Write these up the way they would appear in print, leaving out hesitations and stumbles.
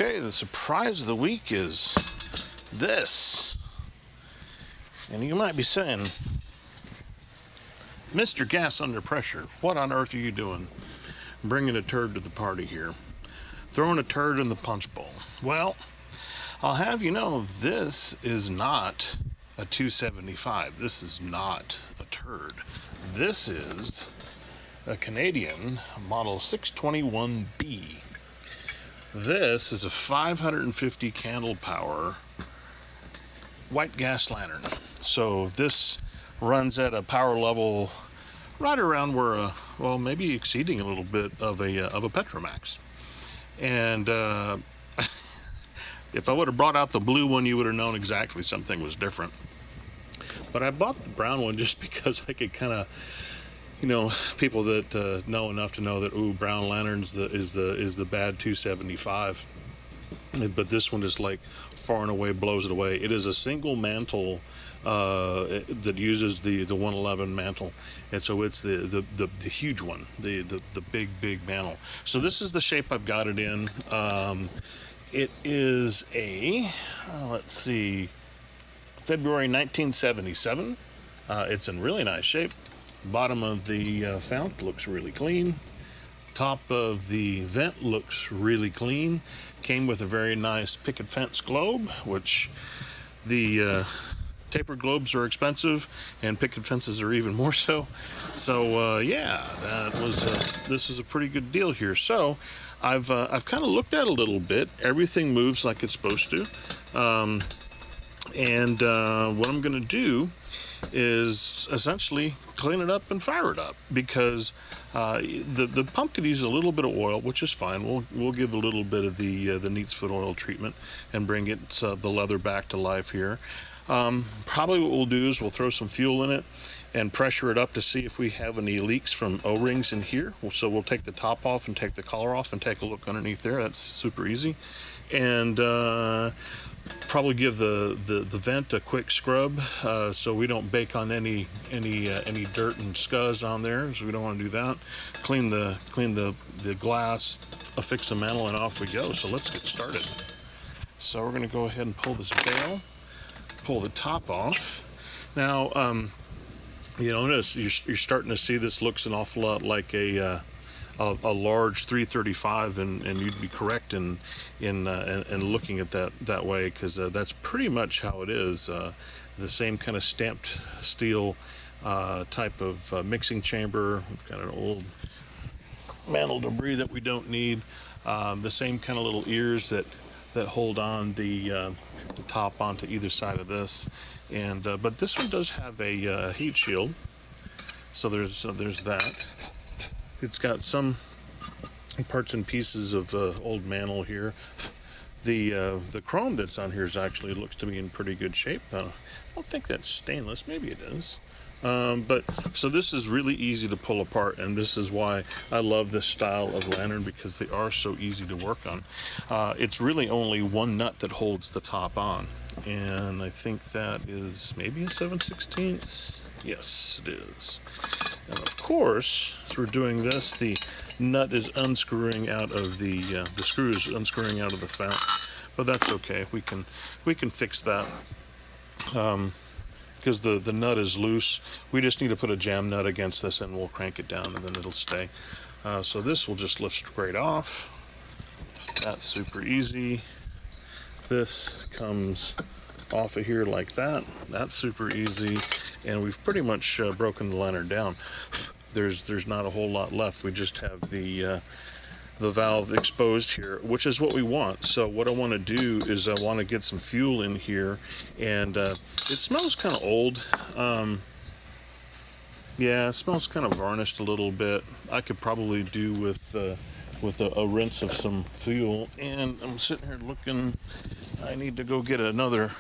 Okay, the surprise of the week is this. And you might be saying, Mr. Gas Under Pressure, what on earth are you doing? Bringing a turd to the party here. Throwing a turd in the punch bowl. Well, I'll have you know, this is not a 275. This is not a turd. This is a Canadian model 621B. This is a 550 candle power white gas lantern. So this runs at a power level right around where, well, maybe exceeding a little bit of a Petromax. And if I would have brought out the blue one, you would have known exactly something was different. But I bought the brown one just because I could kind of, you know, people that know enough to know that brown lanterns is the bad 275. But this one is like far and away blows it away. It is a single mantle that uses the 111 mantle, and so it's the huge one, the big mantle. So this is the shape I've got it in. It is a let's see, February 1977. It's in really nice shape. Bottom of the fount looks really clean. Top of the vent looks really clean. Came with a very nice picket fence globe, which the tapered globes are expensive, and picket fences are even more so. So yeah, this is a pretty good deal here. So I've kind of looked at it a little bit. Everything moves like it's supposed to, and what I'm going to do is essentially clean it up and fire it up, because the pump could use a little bit of oil, which is fine. We'll give a little bit of the neat's foot oil treatment and bring it the leather back to life here. Probably what we'll do is we'll throw some fuel in it and pressure it up to see if we have any leaks from O-rings in here. So we'll take the top off and take the collar off and take a look underneath there. That's super easy. And probably give the vent a quick scrub, so we don't bake on any dirt and scuzz on there, so we don't want to do that. Clean the glass, affix the mantle, and off we go. So let's get started. So we're going to go ahead and pull this bail, pull the top off. Now you notice you're starting to see this looks an awful lot like a large 335, and you'd be correct in looking at that way, because that's pretty much how it is. The same kind of stamped steel type of mixing chamber. We've got an old mantle debris that we don't need. The same kind of little ears that hold on the top onto either side of this. And but this one does have a heat shield, so there's that. It's got some parts and pieces of old mantle here. The chrome that's on here actually looks to be in pretty good shape. I don't think that's stainless. Maybe it is. But so this is really easy to pull apart, and this is why I love this style of lantern, because they are so easy to work on. It's really only one nut that holds the top on, and I think that is maybe a 7/16. Yes, it is. And of course, as we're doing this, the nut is unscrewing out of the screw is unscrewing out of the fount, but that's okay. We can fix that. Because the nut is loose. We just need to put a jam nut against this, and we'll crank it down, and then it'll stay. So this will just lift straight off. That's super easy. This comes off of here like that. That's super easy, and we've pretty much broken the lantern down. There's not a whole lot left. We just have the valve exposed here, which is what we want. So what I want to do is I want to get some fuel in here, and it smells kind of old. Yeah, it smells kind of varnished a little bit. I could probably do with a rinse of some fuel. And I'm sitting here looking. I need to go get another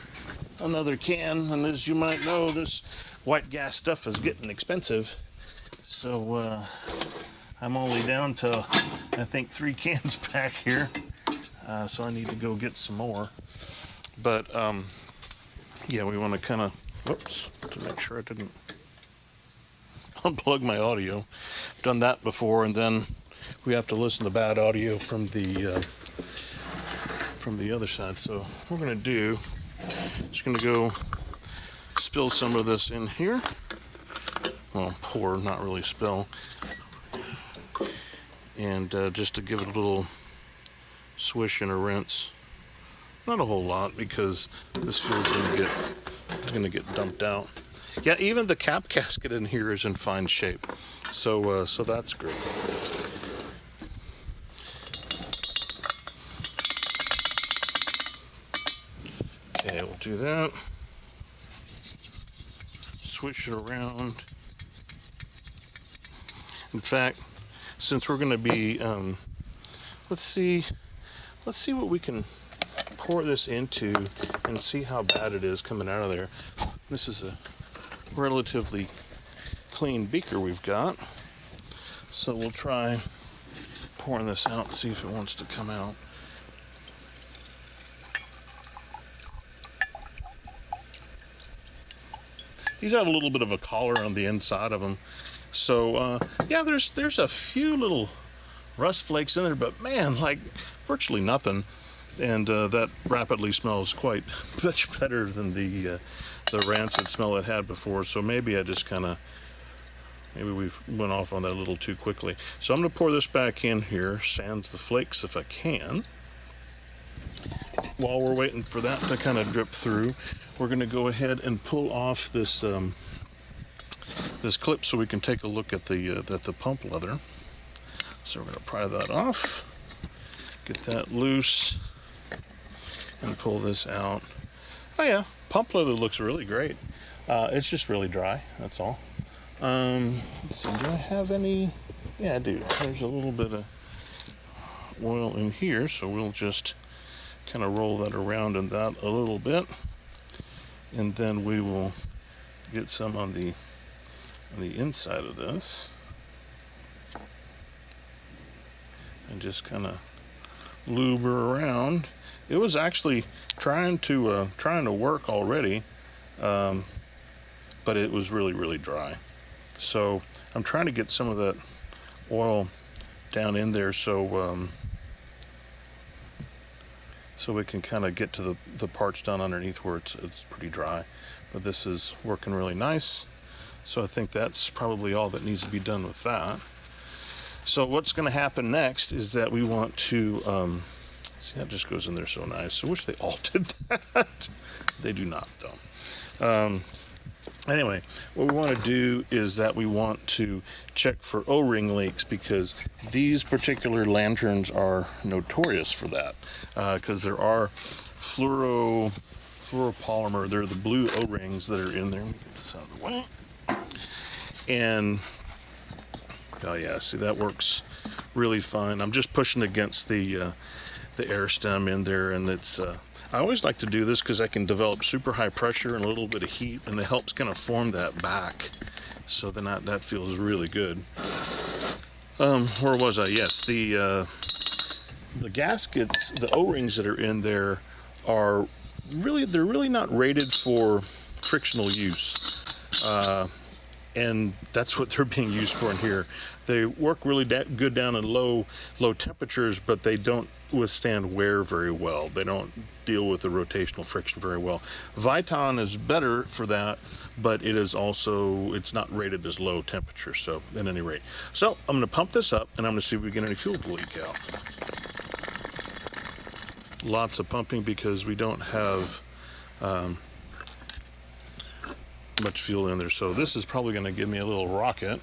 can, and as you might know, this white gas stuff is getting expensive. So I'm only down to, I think, 3 cans back here, so I need to go get some more. But yeah, we want to kind of, whoops, to make sure I didn't unplug my audio. I've done that before, and then we have to listen to bad audio from the from the other side. So what we're gonna do, just gonna go spill some of this in here. Well, pour, not really spill. And just to give it a little swish and a rinse. Not a whole lot, because this fuel's gonna get dumped out. Yeah, even the cap gasket in here is in fine shape. So so that's great. Okay, we'll do that. Swish it around. In fact, since we're going to be, let's see what we can pour this into and see how bad it is coming out of there. This is a relatively clean beaker we've got, so we'll try pouring this out and see if it wants to come out. These have a little bit of a collar on the inside of them. So, yeah, there's a few little rust flakes in there, but man, like virtually nothing. And that rapidly smells quite much better than the rancid smell it had before. So maybe I just maybe we went off on that a little too quickly. So I'm gonna pour this back in here, sans the flakes if I can. While we're waiting for that to kind of drip through, we're gonna go ahead and pull off this this clip so we can take a look at the pump leather. So we're gonna pry that off, get that loose, and pull this out. Oh yeah, pump leather looks really great. It's just really dry, that's all. Let's see, do I have any? Yeah, I do. There's a little bit of oil in here, so we'll just kind of roll that around in that a little bit, and then we will get some on the inside of this, and just kind of lube her around. It was actually trying to work already, but it was really dry. So I'm trying to get some of that oil down in there, so so we can kind of get to the parts down underneath where it's pretty dry. But this is working really nice. So I think that's probably all that needs to be done with that. So what's going to happen next is that we want to, see, that just goes in there so nice. I wish they all did that. They do not, though. Anyway, what we want to do is that we want to check for O-ring leaks, because these particular lanterns are notorious for that, because there are fluoropolymer, they're the blue O-rings that are in there. Let me get this out of the way. And oh yeah, see, that works really fine. I'm just pushing against the air stem in there, and it's I always like to do this because I can develop super high pressure and a little bit of heat, and it helps kind of form that back, so then that feels really good. Where was I? Yes, the gaskets, the O-rings that are in there are they're really not rated for frictional use, and that's what they're being used for in here. They work really good down in low temperatures, but they don't withstand wear very well. They don't deal with the rotational friction very well. Viton is better for that, but it's not rated as low temperature, so at any rate. So I'm going to pump this up, and I'm going to see if we get any fuel to leak out. Lots of pumping because we don't have much fuel in there. So this is probably going to give me a little rocket.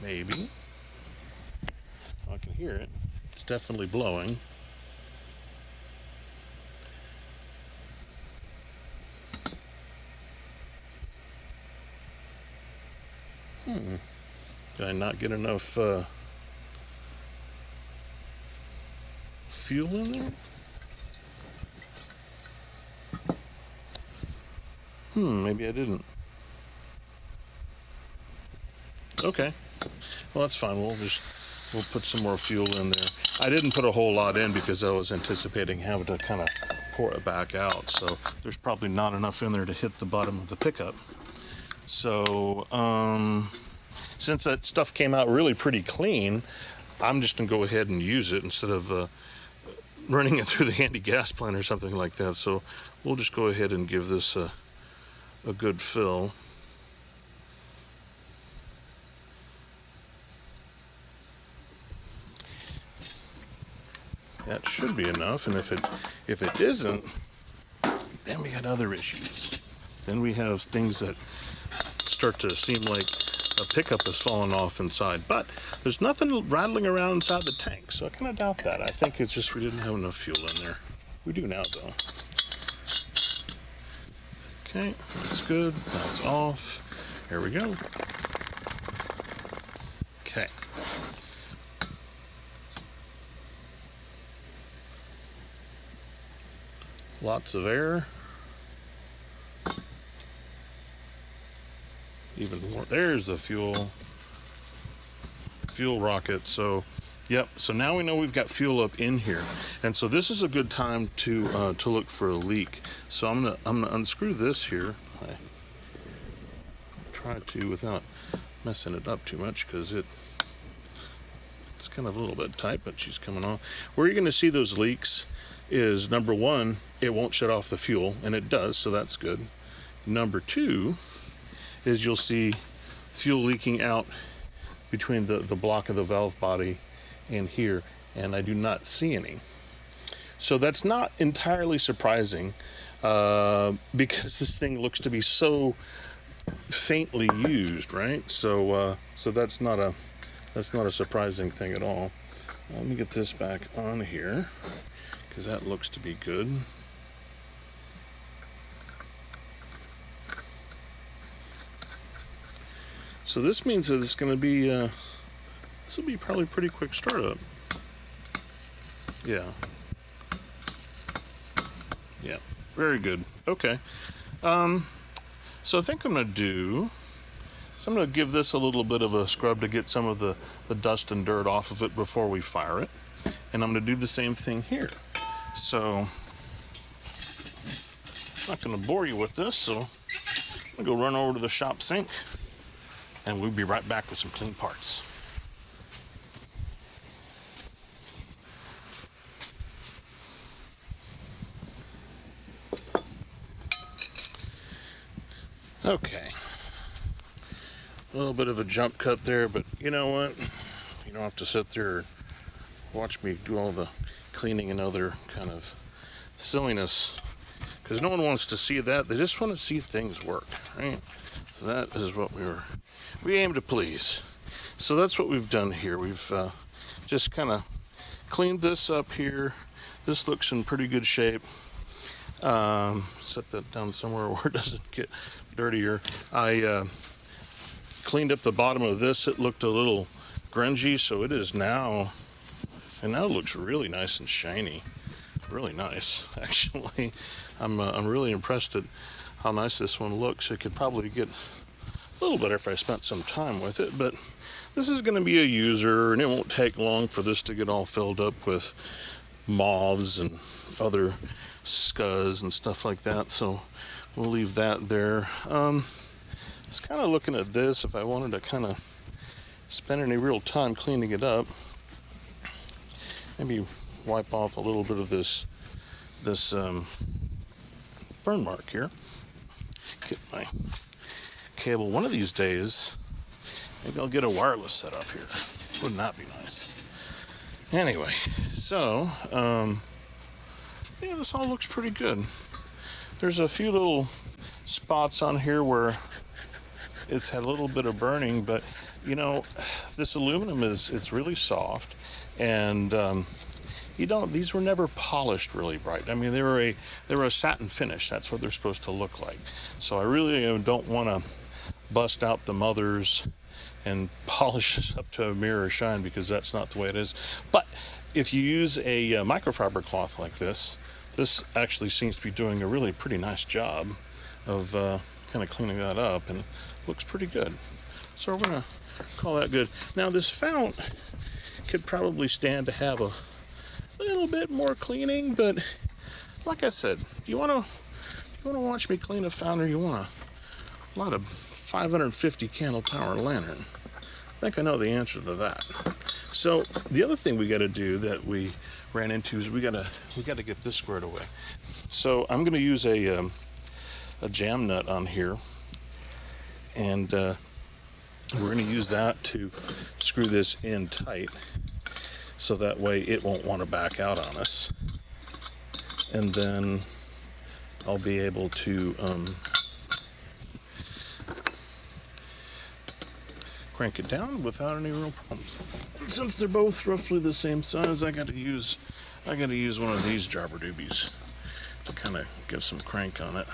Maybe. I can hear it. It's definitely blowing. Did I not get enough fuel in there? Maybe I didn't. Okay. Well, that's fine. We'll put some more fuel in there. I didn't put a whole lot in because I was anticipating having to kind of pour it back out. So there's probably not enough in there to hit the bottom of the pickup. So since that stuff came out really pretty clean, I'm just gonna go ahead and use it instead of running it through the handy gas plant or something like that. So we'll just go ahead and give this a good fill. That should be enough, and if it isn't, then we got other issues. Then we have things that start to seem like a pickup has fallen off inside. But there's nothing rattling around inside the tank, so I kind of doubt that. I think it's just we didn't have enough fuel in there. We do now, though. Okay, that's good. That's off. Here we go. Okay. Lots of air. Even more. There's the fuel rocket. So yep, so now we know we've got fuel up in here, and so this is a good time to look for a leak. So I'm gonna unscrew this here. I try to without messing it up too much, because it's kind of a little bit tight, but she's coming off. Where you're gonna see those leaks is, number one, it won't shut off the fuel, and it does, so that's good. Number two is you'll see fuel leaking out between the block of the valve body and here, and I do not see any. So that's not entirely surprising, because this thing looks to be so faintly used, right? So so that's not a surprising thing at all. Let me get this back on here, because that looks to be good. So this means that it's going to be, this will be probably pretty quick startup. Yeah. Yeah, very good. Okay. So I think I'm going to do, I'm going to give this a little bit of a scrub to get some of the dust and dirt off of it before we fire it. And I'm going to do the same thing here. So I'm not going to bore you with this, so I'm going to go run over to the shop sink, and we'll be right back with some clean parts. Okay. A little bit of a jump cut there, but you know what? You don't have to sit there and watch me do all the cleaning and other kind of silliness, because no one wants to see that. They just want to see things work, right? So that is what we aim to please. So that's what we've done here. We've just kind of cleaned this up here. This looks in pretty good shape. Set that down somewhere where it doesn't get dirtier. I cleaned up the bottom of this. It looked a little grungy, so it is now, and now it looks really nice and shiny. Really nice, actually. I'm really impressed at how nice this one looks. It could probably get a little better if I spent some time with it, but this is going to be a user, and it won't take long for this to get all filled up with moths and other scuzz and stuff like that, so we'll leave that there. Just kind of looking at this, if I wanted to kind of spend any real time cleaning it up, maybe wipe off a little bit of this burn mark here. Get my cable. One of these days, maybe I'll get a wireless set up here. Wouldn't that be nice? Anyway, so yeah, this all looks pretty good. There's a few little spots on here where it's had a little bit of burning, but you know, this aluminum it's really soft, and these were never polished really bright. I mean, they were a satin finish. That's what they're supposed to look like. So I really don't want to bust out the mothers and polish this up to a mirror shine, because that's not the way it is. But if you use a microfiber cloth like this actually seems to be doing a really pretty nice job of kind of cleaning that up, and looks pretty good. So we're gonna call that good. Now this fount could probably stand to have a little bit more cleaning, but like I said, you want to watch me clean a fount, or you want a lot of 550 candle power lantern? I think I know the answer to that. So the other thing we got to do that we ran into is we got to get this squared away. So I'm going to use a jam nut on here, and we're going to use that to screw this in tight, so that way it won't want to back out on us. And then I'll be able to crank it down without any real problems. Since they're both roughly the same size, I got to use one of these jobber doobies to kind of give some crank on it.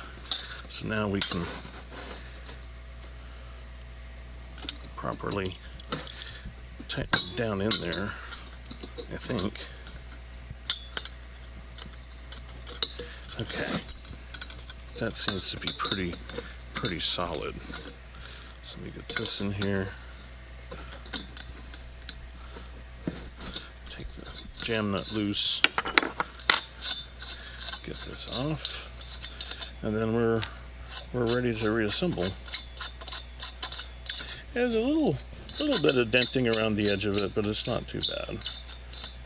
So now we can properly tighten it down in there, I think. Okay, that seems to be pretty solid. So let me get this in here. Take the jam nut loose. Get this off, and then we're ready to reassemble. There's a little bit of denting around the edge of it, but it's not too bad,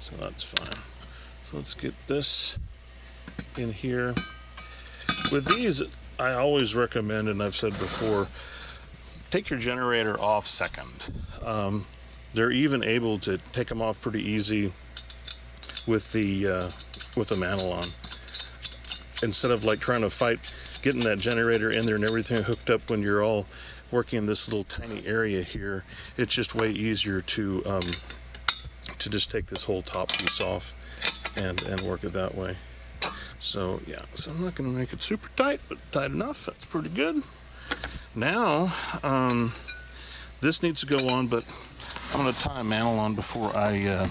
so that's fine. So let's get this in here. With these, I always recommend, and I've said before, take your generator off second. They're even able to take them off pretty easy with the mantle on. Instead of like trying to fight getting that generator in there and everything hooked up when you're all working in this little tiny area here, it's just way easier to just take this whole top piece off and work it that way. So yeah, so I'm not going to make it super tight, but tight enough. That's pretty good. Now this needs to go on, but I'm going to tie a mantle on before I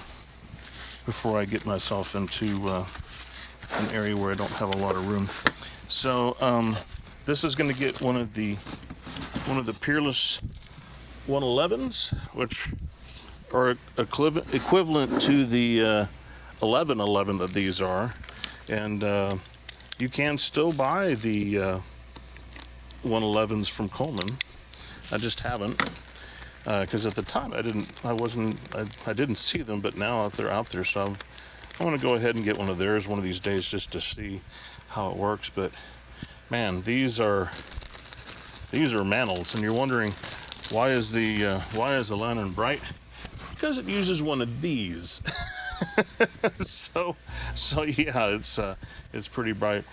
get myself into an area where I don't have a lot of room. So this is going to get one of the Peerless 111s, which are equivalent to the 1111 that these are, and you can still buy the 111s from Coleman. I just haven't, because at the time I didn't see them, but now they're out there, so I want to go ahead and get one of theirs one of these days just to see how it works. But man, these are mantles, and you're wondering why is the lantern bright? Because it uses one of these. so yeah, it's pretty bright.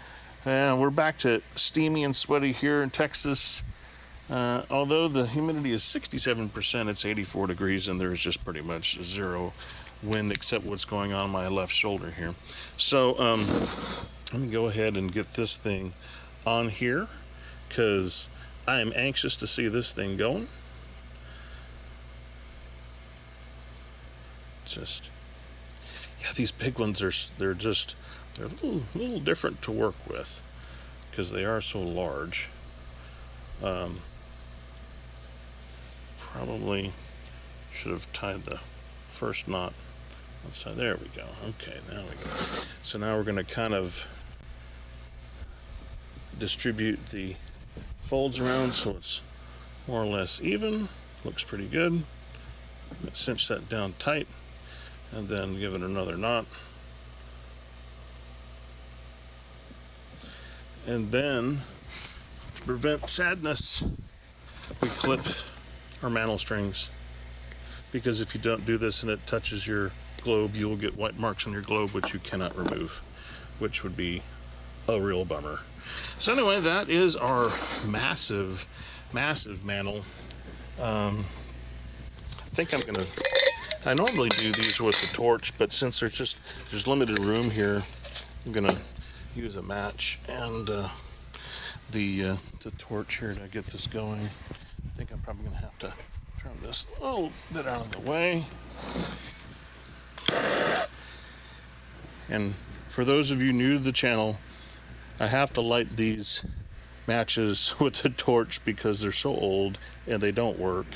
And we're back to steamy and sweaty here in Texas. Although the humidity is 67%, it's 84 degrees, and there's just pretty much zero wind except what's going on my left shoulder here. So let me go ahead and get this thing on here, because I am anxious to see this thing going. Yeah, these big ones they're a little different to work with because they are so large. Probably should have tied the first knot outside. There we go. Okay, now we go. So now we're going to kind of distribute the folds around so it's more or less even. Looks pretty good. Cinch that down tight and then give it another knot. And then, to prevent sadness, we clip our mantle strings, because if you don't do this and it touches your globe, you'll get white marks on your globe which you cannot remove, which would be a real bummer. So anyway, that is our massive mantle. I think I normally do these with the torch, but since there's limited room here, I'm gonna use a match and the torch here to get this going. I think I'm probably gonna have to turn this a little bit out of the way. And for those of you new to the channel, I have to light these matches with the torch because they're so old and they don't work,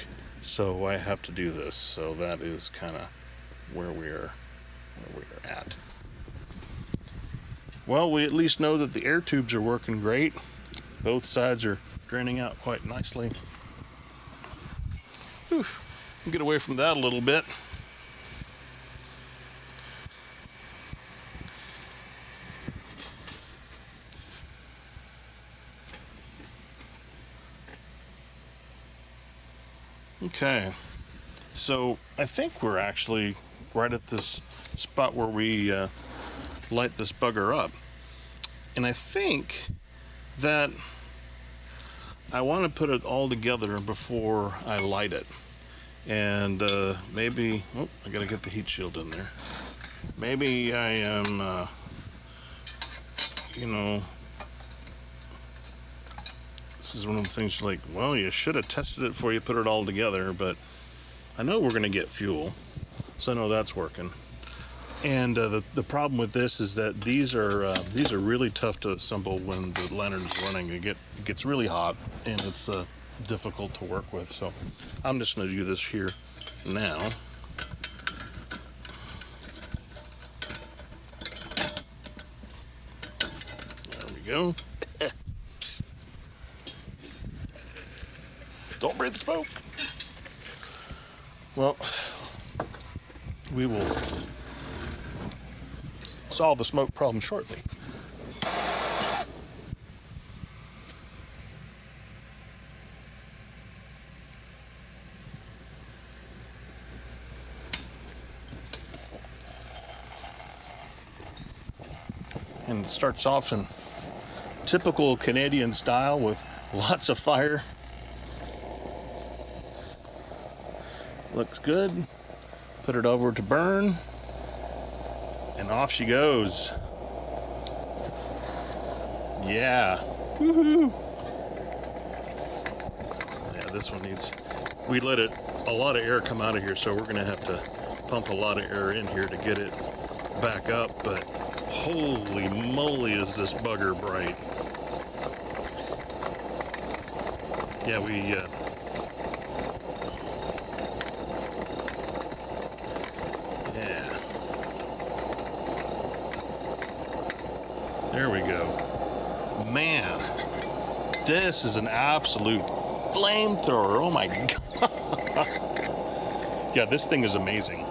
so I have to do this. So that is kind of where we're at. Well, we at least know that the air tubes are working great. Both sides are draining out quite nicely. Whew. Get away from that a little bit. Okay, so I think we're actually right at this spot where we light this bugger up. And I think that I want to put it all together before I light it. And maybe, oh, I gotta get the heat shield in there. Maybe I am, you know, this is one of the things like, well, you should have tested it before you put it all together, but I know we're gonna get fuel, so I know that's working. And the problem with this is that these are really tough to assemble when the lantern's running. It gets really hot, and it's difficult to work with. So I'm just going to do this here now. There we go. Don't breathe the smoke. Well, we will solve the smoke problem shortly. And it starts off in typical Canadian style with lots of fire. Looks good. Put it over to burn. And off she goes. Yeah. Woohoo. Yeah, this one needs, we let it, a lot of air come out of here, so we're gonna have to pump a lot of air in here to get it back up, but holy moly is this bugger bright. Yeah, yeah. There we go. Man, this is an absolute flamethrower. Oh my God. Yeah, this thing is amazing.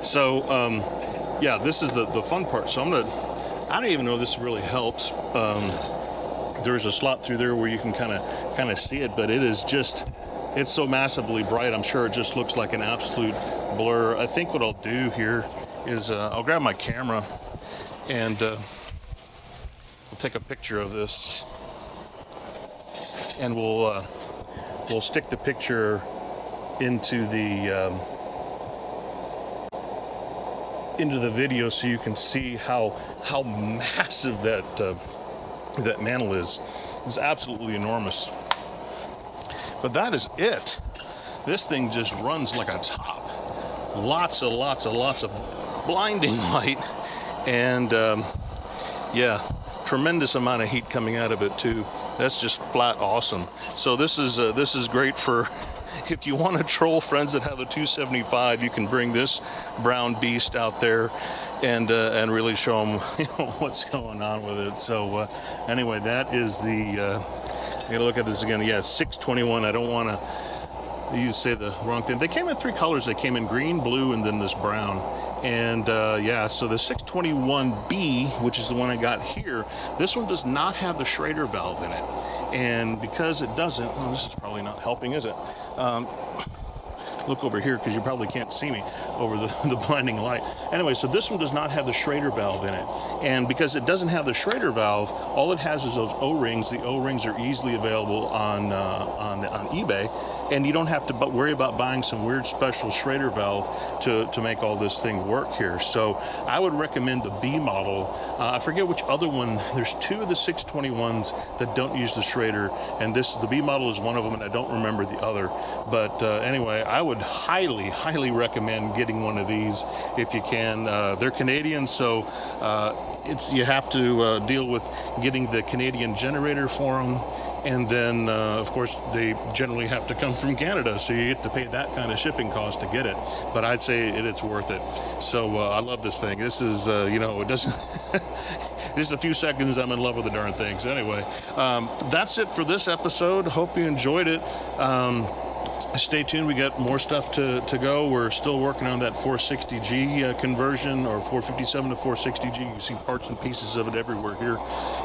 So, yeah, this is the fun part. So I don't even know if this really helps. There's a slot through there where you can kind of see it, but it's so massively bright. I'm sure it just looks like an absolute blur. I think what I'll do here is I'll grab my camera and we'll take a picture of this, and we'll stick the picture into the video so you can see how massive that mantle is. It's absolutely enormous. But that is it. This thing just runs like a top. Lots of blinding light, and yeah, tremendous amount of heat coming out of it too. That's just flat awesome. So this is great for if you want to troll friends that have a 275. You can bring this brown beast out there and really show them, you know, what's going on with it. So anyway, that is the I gotta look at this again. Yeah, 621. I don't want to say the wrong thing. They came in 3 colors. They came in green, blue, and then this brown. And yeah, so the 621B, which is the one I got here, this one does not have the Schrader valve in it. And because it doesn't, well, this is probably not helping, is it? Look over here because you probably can't see me over the blinding light. Anyway, so this one does not have the Schrader valve in it. And because it doesn't have the Schrader valve, all it has is those O-rings. The O-rings are easily available on eBay. And you don't have to worry about buying some weird special Schrader valve to make all this thing work here. So I would recommend the B model. I forget which other one. There's 2 of the 621s that don't use the Schrader, and the B model is one of them, and I don't remember the other. But anyway, I would highly recommend getting one of these if you can. They're Canadian, so you have to deal with getting the Canadian generator for them. And then, of course, they generally have to come from Canada, so you get to pay that kind of shipping cost to get it. But I'd say it's worth it. So I love this thing. This is, you know, it doesn't... Just a few seconds, I'm in love with the darn thing. So anyway, that's it for this episode. Hope you enjoyed it. Stay tuned. We got more stuff to go. We're still working on that 460G conversion, or 457 to 460G. You see parts and pieces of it everywhere here.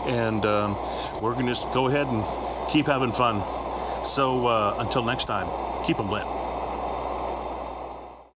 And we're going to just go ahead and keep having fun. So until next time, keep them lit.